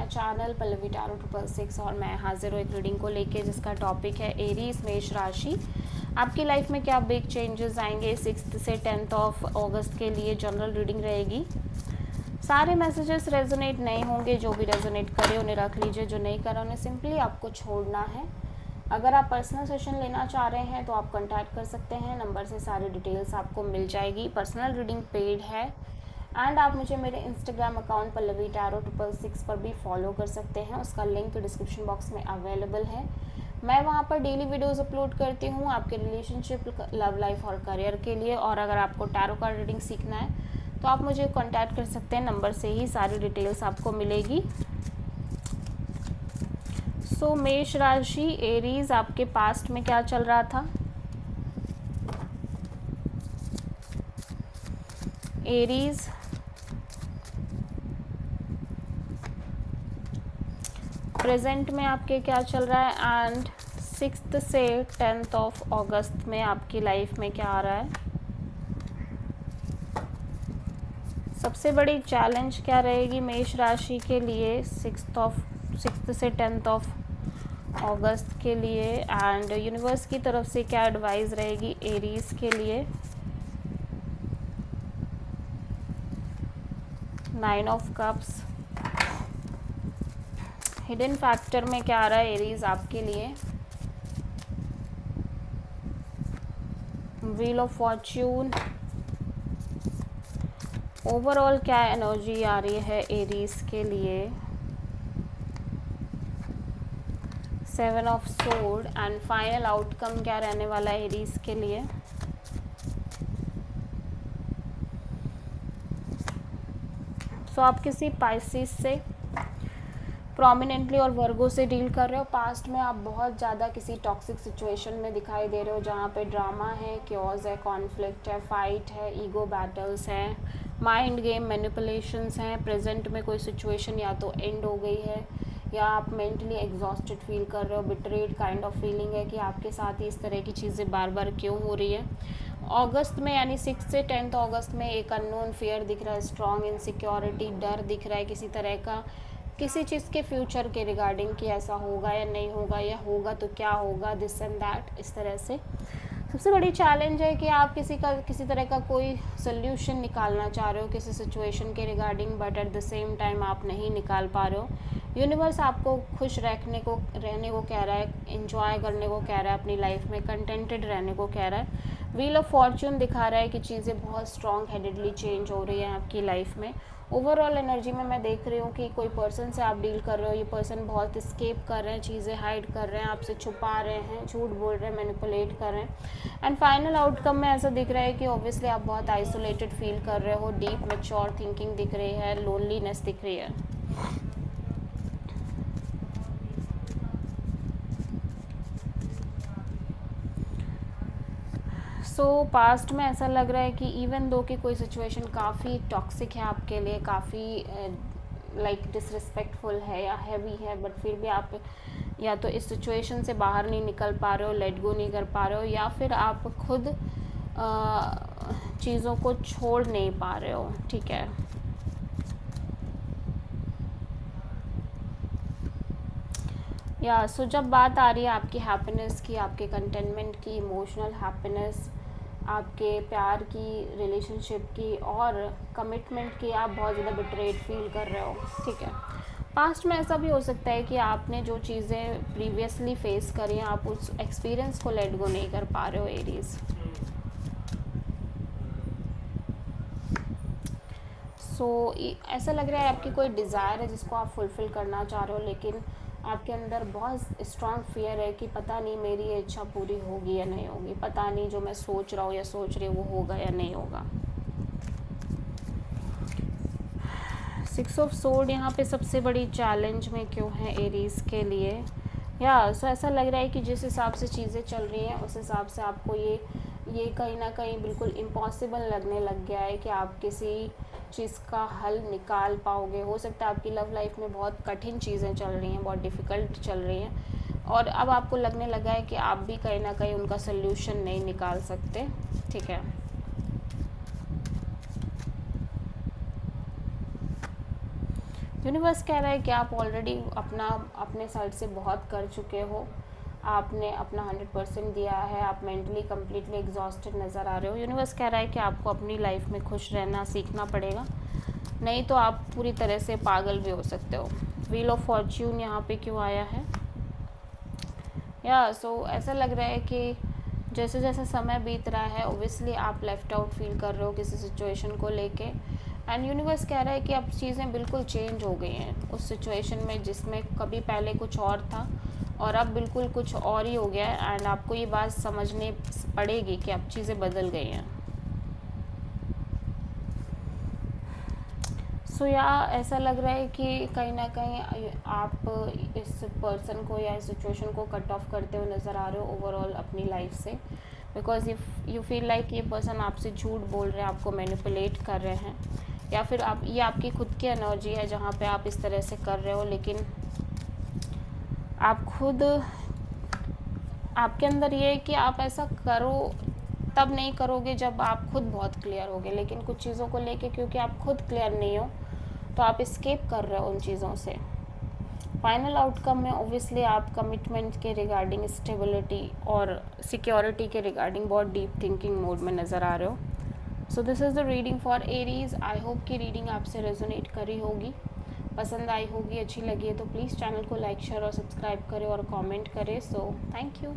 Channel Pallavi tarot 666 और मैं हाजिर हूँ एक रीडिंग को लेके जिसका टॉपिक है एरीज मेष राशि। आपकी लाइफ में क्या बिग चेंजेस आएंगे 6 से 10 ऑफ अगस्त के लिए जनरल रीडिंग रहेगी। सारे मैसेजेस रेजोनेट नहीं होंगे, जो भी रेजोनेट करे उन्हें रख लीजिए, जो नहीं करा उन्हें सिंपली आपको छोड़ना है। अगर आप पर्सनल सेशन लेना चाह रहे हैं तो आप कांटेक्ट कर सकते हैं, नंबर से सारी डिटेल्स आपको मिल जाएगी। पर्सनल रीडिंग पेड है एंड आप मुझे मेरे इंस्टाग्राम अकाउंट पल्लवी टैरो 666 पर भी फॉलो कर सकते हैं, उसका लिंक डिस्क्रिप्शन बॉक्स में अवेलेबल है। मैं वहाँ पर डेली वीडियोस अपलोड करती हूँ आपके रिलेशनशिप, लव लाइफ और करियर के लिए। और अगर आपको टैरो कार्ड रीडिंग सीखना है तो आप मुझे कांटेक्ट कर सकते हैं, नंबर से ही सारी डिटेल्स आपको मिलेगी। सो मेष राशि एरीज, आपके पास्ट में क्या चल रहा था। एरीज प्रेजेंट में आपके क्या चल रहा है एंड 6 से 10 ऑफ अगस्त में आपकी लाइफ में क्या आ रहा है। सबसे बड़ी चैलेंज क्या रहेगी मेष राशि के लिए 6 से 10 ऑफ अगस्त के लिए एंड यूनिवर्स की तरफ से क्या एडवाइस रहेगी एरीज के लिए। 9 ऑफ कप्स, हिडन फैक्टर में क्या आ रहा है एरीज आपके लिए। व्हील ऑफ फॉर्च्यून, ओवरऑल क्या एनर्जी आ रही है एरीज के लिए। 7 of sword and final outcome क्या रहने वाला है एरीज के लिए। सो आप किसी पाइसिस से प्रोमिनेंटली और वर्गो से डील कर रहे हो। पास्ट में आप बहुत ज़्यादा किसी टॉक्सिक सिचुएशन में दिखाई दे रहे हो जहाँ पे ड्रामा है, क्योज है, कॉन्फ्लिक्ट है, फाइट है, ईगो बैटल्स हैं, माइंड गेम, मैनिपुलेशंस हैं। प्रेजेंट में कोई सिचुएशन या तो एंड हो गई है या आप मेंटली एग्जॉस्टेड फील कर रहे हो, बिट्रेड काइंड ऑफ फीलिंग है कि आपके साथ ही इस तरह की चीज़ें बार बार क्यों हो रही है। अगस्त में यानी 6 से 10 अगस्त में एक अननोन फियर दिख रहा है, स्ट्रॉन्ग इनसिक्योरिटी, डर दिख रहा है किसी तरह का, किसी चीज़ के फ्यूचर के रिगार्डिंग कि ऐसा होगा या नहीं होगा, या होगा तो क्या होगा, दिस एंड दैट, इस तरह से। सबसे बड़ी चैलेंज है कि आप किसी तरह का कोई सोल्यूशन निकालना चाह रहे हो किसी सिचुएशन के regarding, but at the same time आप नहीं निकाल पा रहे हो। यूनिवर्स आपको खुश रहने को कह रहा है, एंजॉय करने को कह रहा है, अपनी लाइफ में कंटेंटेड रहने को कह रहा है। व्हील ऑफ फॉर्च्यून दिखा रहा है कि चीज़ें बहुत स्ट्रॉन्ग हेडेडली चेंज हो रही हैं आपकी लाइफ में। ओवरऑल एनर्जी में मैं देख रही हूँ कि कोई पर्सन से आप डील कर रहे हो, ये पर्सन बहुत स्केप कर रहे हैं, चीज़ें हाइड कर रहे हैं, आपसे छुपा रहे हैं, झूठ बोल रहे हैं, मैनिपुलेट कर रहे हैं। एंड फाइनल आउटकम में ऐसा दिख रहा है कि ऑब्वियसली आप बहुत आइसोलेटेड फील कर रहे हो, डीप मैच्योर थिंकिंग दिख रही है, लोनलीनेस दिख रही है। पास्ट में ऐसा लग रहा है कि इवन दो कि कोई सिचुएशन काफ़ी टॉक्सिक है आपके लिए, काफ़ी लाइक डिसरिस्पेक्टफुल है या हैवी है, बट फिर भी आप या तो इस सिचुएशन से बाहर नहीं निकल पा रहे हो, लेट गो नहीं कर पा रहे हो, या फिर आप खुद चीज़ों को छोड़ नहीं पा रहे हो। ठीक है, या सो जब बात आ रही है आपकी हैप्पीनेस की, आपके कंटेनमेंट की, इमोशनल हैप्पीनेस, आपके प्यार की, रिलेशनशिप की और कमिटमेंट की, आप बहुत ज़्यादा बिट्रेड फील कर रहे हो। ठीक है, पास्ट में ऐसा भी हो सकता है कि आपने जो चीज़ें प्रीवियसली फेस करी हैं, आप उस एक्सपीरियंस को लेट गो नहीं कर पा रहे हो एरीज। ऐसा लग रहा है आपकी कोई डिज़ायर है जिसको आप फुलफ़िल करना चाह रहे हो, लेकिन आपके अंदर बहुत स्ट्रॉन्ग फियर है कि पता नहीं मेरी ये इच्छा पूरी होगी या नहीं होगी, पता नहीं जो मैं सोच रहा हूँ या सोच रही हूँ वो होगा या नहीं होगा। 6 ऑफ सोर्ड यहाँ पे सबसे बड़ी चैलेंज में क्यों है एरीज के लिए। ऐसा लग रहा है कि जिस हिसाब से चीज़ें चल रही हैं उस हिसाब से आपको ये कहीं ना कहीं बिल्कुल इम्पॉसिबल लगने लग गया है कि आप किसी चीज़ का हल निकाल पाओगे। हो सकता है आपकी लव लाइफ में बहुत कठिन चीज़ें चल रही हैं, बहुत डिफ़िकल्ट चल रही हैं, और अब आपको लगने लगा है कि आप भी कहीं ना कहीं उनका सल्यूशन नहीं निकाल सकते। ठीक है, यूनिवर्स कह रहा है कि आप ऑलरेडी अपने साइड से बहुत कर चुके हो, आपने अपना 100% दिया है, आप मेंटली कम्प्लीटली एग्जॉस्टेड नज़र आ रहे हो। यूनिवर्स कह रहा है कि आपको अपनी लाइफ में खुश रहना सीखना पड़ेगा, नहीं तो आप पूरी तरह से पागल भी हो सकते हो। व्हील ऑफ फॉर्च्यून यहाँ पे क्यों आया है? सो ऐसा लग रहा है कि जैसे जैसे समय बीत रहा है ओबियसली आप लेफ़्ट आउट फील कर रहे हो किसी सिचुएशन को लेके, एंड यूनिवर्स कह रहा है कि अब चीज़ें बिल्कुल चेंज हो गई हैं उस सिचुएशन में जिसमें कभी पहले कुछ और था और अब बिल्कुल कुछ और ही हो गया है, एंड आपको ये बात समझने पड़ेगी कि अब चीज़ें बदल गई हैं। सो ऐसा लग रहा है कि कहीं ना कहीं आप इस पर्सन को या इस सिचुएशन को कट ऑफ करते हुए नज़र आ रहे हो ओवरऑल अपनी लाइफ से, बिकॉज यू फील लाइक ये पर्सन आपसे झूठ बोल रहे हैं, आपको मैनिपुलेट कर रहे हैं, या फिर ये आपकी खुद की एनर्जी है जहाँ पे आप इस तरह से कर रहे हो, लेकिन आप खुद आपके अंदर ये है कि आप ऐसा करो तब नहीं करोगे जब आप खुद बहुत क्लियर होगे, लेकिन कुछ चीज़ों को लेके क्योंकि आप खुद क्लियर नहीं हो तो आप स्केप कर रहे हो उन चीज़ों से। फाइनल आउटकम में ओबियसली आप कमिटमेंट के रिगार्डिंग, स्टेबिलिटी और सिक्योरिटी के रिगार्डिंग बहुत डीप थिंकिंग मोड में नज़र आ रहे हो। So this is the reading for Aries. I hope कि रीडिंग आपसे रेजोनेट करी होगी, पसंद आई होगी, अच्छी लगी है तो प्लीज़ चैनल को लाइक शेयर और सब्सक्राइब करें और कमेंट करें। So thank you.